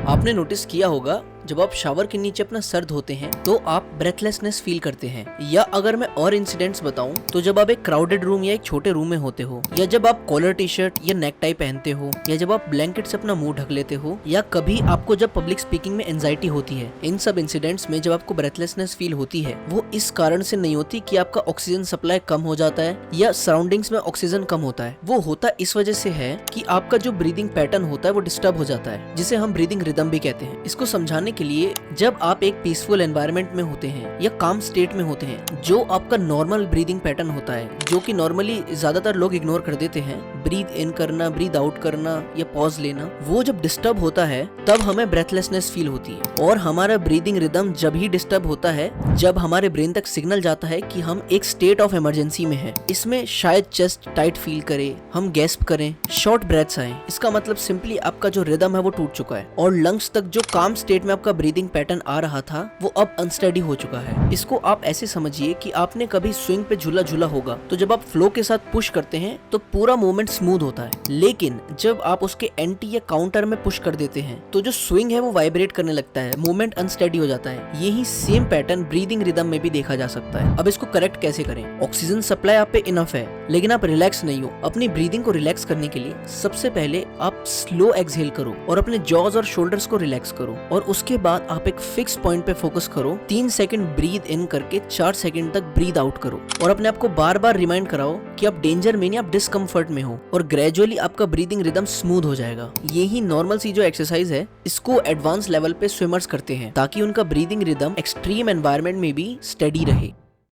आपने नोटिस किया होगा जब आप शावर के नीचे अपना सर धोते हैं तो आप ब्रेथलेसनेस फील करते हैं। या अगर मैं और इंसिडेंट्स बताऊं तो जब आप एक क्राउडेड रूम या एक छोटे रूम में होते हो, या जब आप कॉलर टी शर्ट या नेक टाई पहनते हो, या जब आप ब्लैंकेट से अपना मुंह ढक लेते हो, या कभी आपको जब पब्लिक स्पीकिंग में एंजाइटी होती है। इन सब इंसिडेंट्स में जब आपको ब्रेथलेसनेस फील होती है वो इस कारण से नहीं होती कि आपका ऑक्सीजन सप्लाई कम हो जाता है या सराउंडिंग्स में ऑक्सीजन कम होता है। वो होता इस वजह से है कि आपका जो ब्रीदिंग पैटर्न होता है वो डिस्टर्ब हो जाता है, जिसे हम ब्रीदिंग रिदम भी कहते हैं। इसको समझाने के लिए, जब आप एक पीसफुल एनवायरनमेंट में होते हैं या काम स्टेट में होते हैं, जो आपका नॉर्मल ब्रीदिंग पैटर्न होता है, जो कि नॉर्मली ज्यादातर लोग इग्नोर कर देते हैं, ब्रीद इन करना, ब्रीद आउट करना या पॉज लेना, वो जब डिस्टर्ब होता है तब हमें ब्रेथलेसनेस फील होती है। और हमारा ब्रीदिंग रिदम जब ही डिस्टर्ब होता है जब हमारे ब्रेन तक सिग्नल जाता है कि हम एक स्टेट ऑफ इमरजेंसी में हैं। इसमें शायद चेस्ट टाइट फील करे, हम गैस्प करें, शॉर्ट ब्रेथ्स आए। इसका मतलब सिंपली आपका जो रिदम है वो टूट चुका है और लंग्स तक जो काम स्टेट में आपका ब्रीदिंग पैटर्न आ रहा था वो अब अनस्टेडी हो चुका है। इसको आप ऐसे समझिए कि आपने कभी स्विंग पे झूला झूला होगा, तो जब आप फ्लो के साथ पुश करते हैं तो पूरा मूवमेंट स्मूथ होता है, लेकिन जब आप उसके एंटी या काउंटर में पुश कर देते हैं तो जो स्विंग है वो वाइब्रेट करने लगता है, मूवमेंट अनस्टेडी हो जाता है। यही सेम पैटर्न ब्रीदिंग रिदम में भी देखा जा सकता है। अब इसको करेक्ट कैसे करें? ऑक्सीजन सप्लाई आप पे इनफ है लेकिन आप रिलैक्स नहीं हो। अपनी ब्रीदिंग को रिलैक्स करने के लिए सबसे पहले आप स्लो एक्सहेल करो और अपने जॉज और शोल्डर्स को रिलैक्स करो, और उसके बाद आप एक फिक्स पॉइंट पे फोकस करो। 3 सेकंड ब्रीद इन करके 4 सेकंड तक ब्रीद आउट करो और अपने आप को बार बार रिमाइंड कराओ कि आप डेंजर में नहीं, आप डिस्कम्फर्ट में हो, और ग्रेजुअली आपका ब्रीदिंग रिदम स्मूथ हो जाएगा। यही नॉर्मल सी जो एक्सरसाइज है इसको एडवांस लेवल पे स्विमर्स करते हैं ताकि उनका ब्रीदिंग रिदम एक्सट्रीम एनवायरनमेंट में भी स्टेडी रहे।